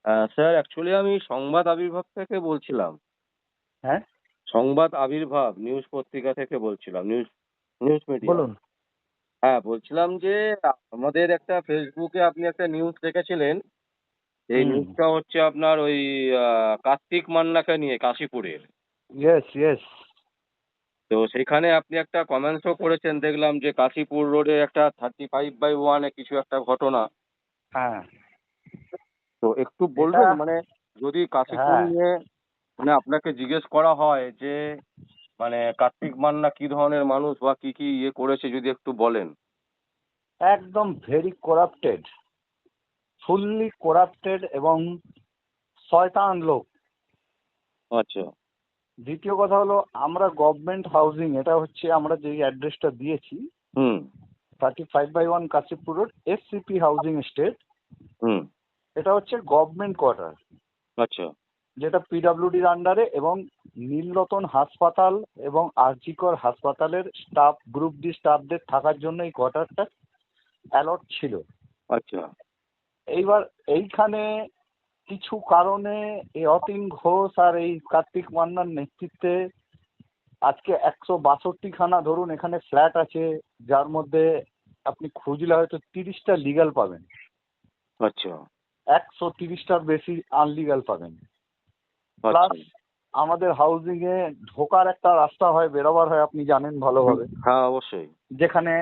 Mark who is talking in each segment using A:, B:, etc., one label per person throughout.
A: Sir actually আমি সংবাদ আবির্ভাব থেকে বলছিলাম।
B: হ্যাঁ,
A: সংবাদ আবির্ভাব নিউজ পত্রিকা থেকে বলছিলাম। News news media.
B: বলুন।
A: হ্যাঁ, বলছিলাম যে আমাদের একটা ফেসবুকে আপনি একটা নিউজ দেখেছিলেন। এই
B: হুম।
A: নিউজটা হচ্ছে আপনার ওই আ কার্তিক মান্নাকে নিয়ে কাশীপুরের।
B: Yes, yes.
A: তো সেইখানে আপনি একটা কমেন্টসও করেছেন দেখলাম যে কাশীপুর রোডে একটা 35/1 এ কিছু একটা ঘটনা।
B: হ্যাঁ,
A: তো একটু
B: এটা
A: বলবেন মানে যদি কাশীপুর
B: হ্যাঁ,
A: নিয়ে মানে আপনাকে জিজ্ঞেস করা হয় যে মানে কার্তিক মান্না কি ধরনের মানুষ বা কি ইয়ে করেছে যদি একটু বলেন?
B: একদম ভেরি করাপ্টেড, ফুললি করাপ্টেড এবং শয়তান লোক।
A: আচ্ছা।
B: দ্বিতীয় কথা হলো আমরা গভর্নমেন্ট হাউজিং, এটা হচ্ছে আমরা যেই অ্যাড্রেসটা দিয়েছি
A: হুম,
B: 35/1 Kashipur road SCP housing estate.
A: হুম।
B: এটা হচ্ছে গভর্নমেন্ট কোয়ার্টার,
A: আচ্ছা,
B: যেটা পিডব্লিউডির আন্ডারে, এবং নীলরতন হাসপাতাল এবং আরজিকর হাসপাতালের স্টাফ, গ্রুপ ডি স্টাফদের থাকার জন্য এই কোয়ার্টারটা অ্যালট ছিল।
A: আচ্ছা,
B: এইবার এইখানে কিছু কারণে এই অতীন ঘোষ আর এই কার্তিক মান্নার নেতৃত্বে আজকে 162খানা ধরুন এখানে ফ্ল্যাট আছে, যার মধ্যে আপনি খুঁজলে হয়তো 30টা লিগ্যাল পাবেন,
A: আচ্ছা,
B: 130টার বেশি আনলিগ্যাল পাবেন।
A: আচ্ছা।
B: প্লাস আমাদের হাউজিং এ ঢোকার একটা রাস্তা হয়, বেরোবার হয়, আপনি জানেন
A: হুম,
B: ভালোভাবে,
A: হ্যাঁ, অবশ্যই।
B: যেখানে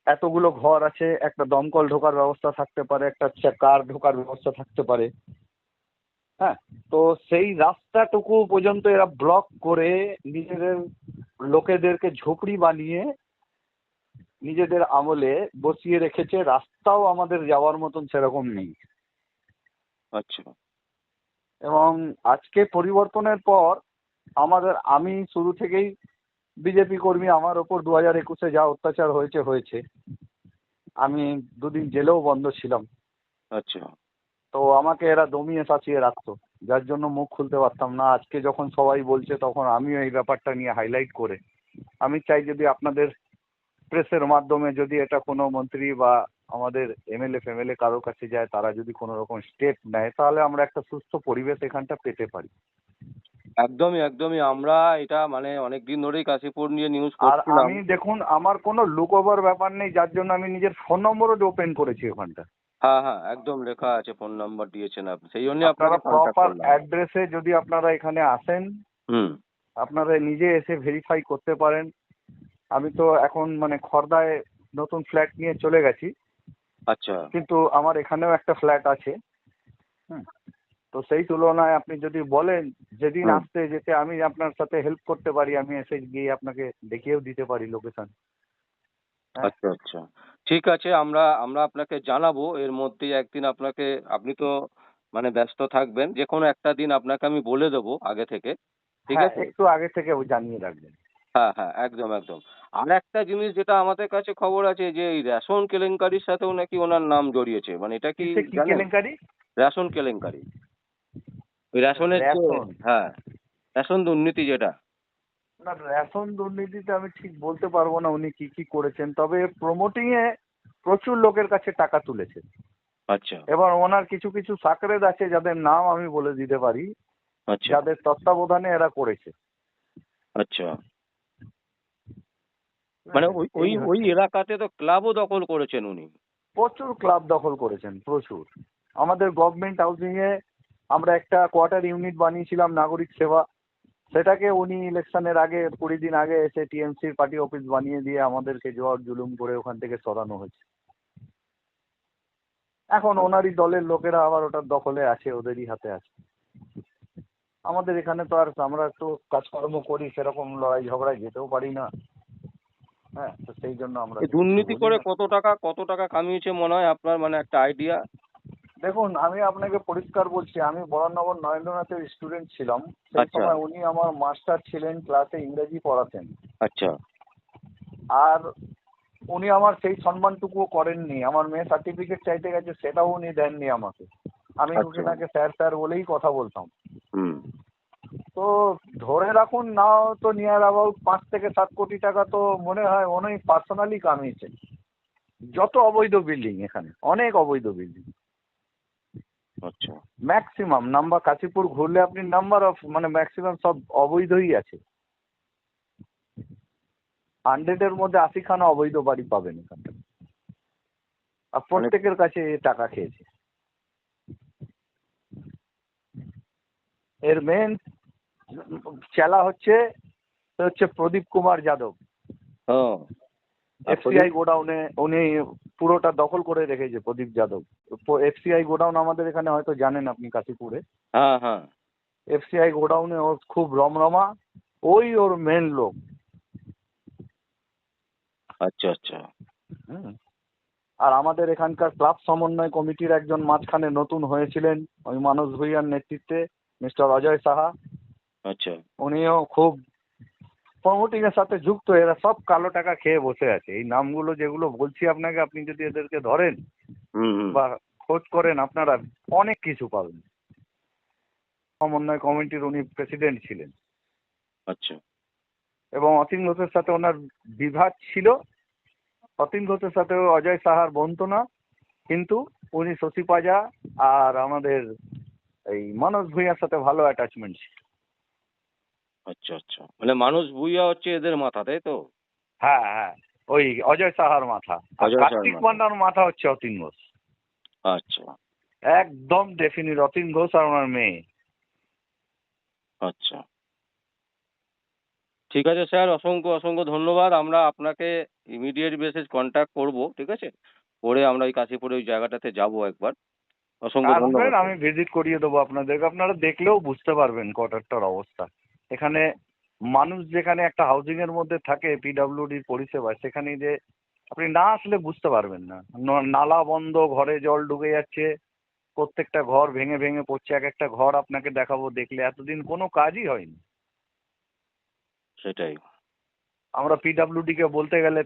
B: এতগুলো ঘর আছে, একটা দমকল ঢোকার ব্যবস্থা থাকতে পারে, একটা কার ঢোকার ব্যবস্থা থাকতে পারে। হ্যাঁ, তো সেই রাস্তাটুকু পর্যন্ত এরা ব্লক করে নিজেদের লোকেদেরকে ঝুপড়ি বানিয়ে নিজেদের আমলে বসিয়ে রেখেছে। রাস্তাও আমাদের যাওয়ার মতন সেরকম নেই।
A: আচ্ছা,
B: এবং আজকে পরিবর্তনের পর আমি শুরু থেকেই বিজেপি কর্মী, আমার ওপর 2021-এ যা অত্যাচার হয়েছে হয়েছে, আমি দুদিন জেলেও বন্ধ ছিলাম।
A: আচ্ছা,
B: তো আমাকে এরা দমিয়ে সাচিয়ে রাখতো, যার জন্য মুখ খুলতে পারতাম না। আজকে যখন সবাই বলছে তখন আমিও এই ব্যাপারটা নিয়ে হাইলাইট করে আমি চাই যদি আপনাদের প্রেসের মাধ্যমে যদি এটা কোনো মন্ত্রী বা আমাদের এমএলএ ফেমএলএ কারোর কাছে যায়, তারা যদি কোনো রকম স্টেপ নেয়, তাহলে আমরা একটা সুস্থ পরিবেশ এখানটা পেতে পারি।
A: একদমই। আমরা এটা মানে অনেকদিন ধরেই কাশীপুর নিয়ে নিউজ
B: আর
A: করছিলাম।
B: আমি দেখুন, আমার কোনো লুক ওভার ব্যাপার নেই, যার জন্য আমি নিজের ফোন নম্বরও ওপেন করেছি ওখানটা।
A: হ্যাঁ, একদম লেখা আছে ফোন নাম্বার দিয়েছেন আপনি। সেই জন্যই
B: আপনারা
A: আপনাকে কনট্যাক্ট
B: প্রপার
A: করলাম।
B: অ্যাড্রেসে যদি আপনারা এখানে আসেন,
A: হুম,
B: আপনারা নিজে এসে ভেরিফাই করতে পারেন। আমি তো এখন মানে খর্দায় নতুন ফ্ল্যাট নিয়ে চলে গেছি,
A: আচ্ছা,
B: কিন্তু আমার এখানেও একটা ফ্ল্যাট আছে। হুম, তো সেই তুলনায় আপনি যদি বলেন যেদিন
A: হুম।
B: আসতে যেতে আমি আপনার সাথে হেল্প করতে পারি, আমি এসে গিয়ে আপনাকে দেখিয়েও দিতে পারি লোকেশন। হ্যাঁ,
A: আচ্ছা। ঠিক আছে আমরা আমরা আপনাকে জানাবো এর মধ্যেই একদিন আপনাকে আপনি তো মানে ব্যস্ত থাকবেন। যেকোনো একটা দিন আপনাকে আমি বলে দেবো আগে থেকে। ঠিক
B: হ্যাঁ,
A: আছে?
B: একটু আগে থেকে জানিয়ে রাখবেন।
A: হ্যাঁ, একদম। আরেকটা জিনিস যেটা আমাদের কাছে খবর আছে যে এই রেশন কেলেঙ্কারির সাথেও নাকি উনার নাম জড়িয়েছে। মানে এটা কি
B: কিসে কি
A: জানেন?
B: কেলেঙ্কারি?
A: রেশন কেলেঙ্কারি। ওই রেশনের যে
B: রেশন?
A: হ্যাঁ, রেশন দুর্নীতি যেটা।
B: না, রেশন দুর্নীতিতে আমি ঠিক বলতে পারবো না উনি কি কি করেছেন, তবে প্রমোটিং এ প্রচুর লোকের কাছে টাকা তুলেছে।
A: আচ্ছা,
B: এবার ওনার কিছু কিছু সাকরেদ আছে যাদের নাম আমি বলে দিতে পারি,
A: আচ্ছা,
B: যাদের তত্ত্বাবধানে এরা করেছে।
A: আচ্ছা।
B: ঠিক
A: মানে
B: আছে, এই
A: ওই
B: হচ্ছে।
A: এলাকাতে তো ক্লাবও দখল করেছেন উনি।
B: প্রচুর ক্লাব দখল করেছেন, প্রচুর। আমাদের গভর্নমেন্ট হাউজিং এ আমরা একটা কোয়ার্টার ইউনিট বানিয়েছিলাম, নাগরিক সেবা। সেটাকে উনি ইলেকশনের আগে 20 দিন আগে এসে টিএমসির পার্টি অফিস বানিয়ে দিয়ে আমাদেরকে জোর জুলুম করে ওখান থেকে সরানো হয়েছে। এখন ওনারই দলের লোকেরা আবার ওটার দখলে আছে, ওদেরই হাতে আছে। আমাদের এখানে তো আর আমরা একটু কাজকর্ম করি, সেরকম লড়াই ঝগড়ায় যেতেও পারি না। হ্যাঁ, তো সেই জন্য আমরা
A: এই
B: তো কিছু
A: দুর্নীতি
B: বলি
A: করে
B: না।
A: কত টাকা কামিয়েছে মনে হয় আপনার মানে একটা আইডিয়া?
B: দেখুন, আমি আপনাকে পরিষ্কার বলছি, আমি বরানগর নরেন্দ্রনাথের স্টুডেন্ট ছিলাম। সেই
A: আচ্ছা,
B: সময় উনি আমার মাস্টার ছিলেন, ক্লাসে ইংরেজি পড়াতেন।
A: আচ্ছা,
B: আর উনি আমার সেই সম্মানটুকুও করেননি। আমার মেয়ে সার্টিফিকেট চাইতে গেছে, সেটাও উনি দেননি আমাকে। আমি
A: আচ্ছা।
B: ওনাকে স্যার স্যার বলেই কথা বলতাম।
A: হুম,
B: তো ধরে রাখুন না, তো নিয়ার অ্যাবাউট 5 থেকে 7 কোটি টাকা তো মনে হয় উনি পার্সোনালি কামিয়েছেন। যত অবৈধ বিল্ডিং এখানে, অনেক অবৈধ বিল্ডিং।
A: আচ্ছা।
B: ম্যাক্সিমাম নাম্বার কাশীপুর ঘুরলে আপনি নাম্বার অফ মানে ম্যাক্সিমাম সব অবৈধই আছে। 100-এর মধ্যে 80খানা অবৈধ বাড়ি পাবেন এখানটা। আর
A: মানে
B: প্রত্যেকের কাছে এ টাকা খেয়েছে। এর মেন চেলা হচ্ছে প্রদীপ কুমার যাদব।
A: হ্যাঁ, আর
B: এফসিআই গোডাউনে উনি পুরোটা দখল করে রেখেছে প্রদীপ যাদব। এফসিআই গোডাউন আমাদের এখানে হয়তো জানেন আপনি কাশীপুরে।
A: হ্যাঁ হ্যাঁ।
B: এফসিআই গোডাউনে ওর খুব রমরমা, ওই ওর মেন লোক।
A: আচ্ছা আচ্ছা।
B: হুম। আর আমাদের এখানকার ক্লাব সমন্বয় কমিটির একজন মাঝখানে নতুন হয়েছিলেন ওই মানস ভুঁইয়ার নেতৃত্বে, মিস্টার অজয় সাহা।
A: আচ্ছা।
B: উনিও খুব প্রমোটিং এর সাথে যুক্ত। এরা সব কালো টাকা খেয়ে বসে আছে। এই নামগুলো যেগুলো বলছি আপনাকে, আপনি যদি এদেরকে ধরেন
A: হুম হুম।
B: বা খোঁজ করেন আপনারা অনেক কিছু পাবেন। সমন্বয় কমিটির উনি প্রেসিডেন্ট ছিলেন
A: আচ্ছা
B: এবং অতীন ঘোষের সাথে ওনার বিভাদ ছিল। অতীন ঘোষের সাথে অজয় সাহার বনতো না, কিন্তু উনি শশী পাজা আর আমাদের এই মানস ভুঁইয়ার সাথে ভালো অ্যাটাচমেন্ট ছিল।
A: আচ্ছা আচ্ছা, মানে মানুষ ভুইয়া হচ্ছে এদের মাথা, তাই তো?
B: হ্যাঁ হ্যাঁ, ওই অজয় সাহার মাথা। আর
A: অজয় সাহার
B: কার্তিক
A: মাথা।
B: পান্ডার মাথা হচ্ছে অতীন ঘোষ।
A: আচ্ছা
B: একদম ডেফিনিট অতীন ঘোষ আর ওনার মেয়ে।
A: আচ্ছা, ঠিক আছে স্যার, অসংখ্য অসংখ্য ধন্যবাদ। আমরা আপনাকে ইমিডিয়েট বেসিস কন্ট্যাক্ট করব, ঠিক আছে? করে আমরা ওই কাশীপুরে ওই জায়গাটাতে যাব একবার। অসংখ্য ধন্যবাদ
B: আসবেন, আমি
A: স্যার।
B: ভিজিট করিয়ে দেবো আপনাদেরকে। আপনারা দেখলেও বুঝতে পারবেন কোয়ার্টারটার অবস্থা। এখানে মানুষ যেখানে একটা হাউজিং এর মধ্যে থাকে পিডাব্লিউডির পরিষেবা, সেখানে যে আপনি না আসলে বুঝতে পারবেন না। নালা বন্ধ, ঘরে জল ঢুকে যাচ্ছে, প্রত্যেকটা ঘর ভেঙে ভেঙে পড়ছে। এক একটা ঘর আপনাকে দেখাবো, দেখলে এতদিন কোনো কাজই হয়নি।
A: সেটাই।
B: আমরা পিডাব্লিউডি কে বলতে গেলে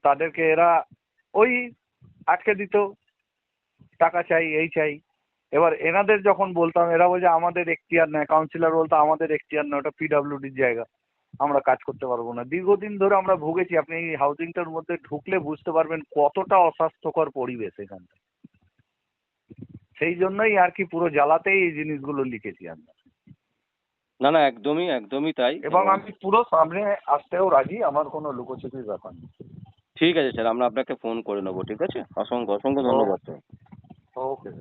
B: তাদেরকে এরা ওই আটকে দিত, টাকা চাই, এই চাই। এবার এনাদের যখন বলতাম, এরা বলছে আমাদের এখতিয়ার নেই। কাউন্সিলর বলতো আমাদের এখতিয়ার নেই, ওটা পিডাব্লিউডির জায়গা, আমরা কাজ করতে পারবো না। দীর্ঘদিন ধরে আমরা ভুগেছি। আপনি এই হাউজিংটার মধ্যে ঢুকলে বুঝতে পারবেন কতটা অস্বাস্থ্যকর পরিবেশ এখানটা। সেই জন্যই আর কি পুরো জ্বালাতেই এই জিনিসগুলো লিখেছি আমরা।
A: না না, একদমই একদমই তাই।
B: এবং আমি পুরো সামনে আসতেও রাজি, আমার কোনো লুকোচুরির ব্যাপার নেই।
A: ঠিক আছে স্যার, আমরা আপনাকে ফোন করে নেবো, ঠিক আছে? অসংখ্য অসংখ্য ধন্যবাদ স্যার।
B: ওকে।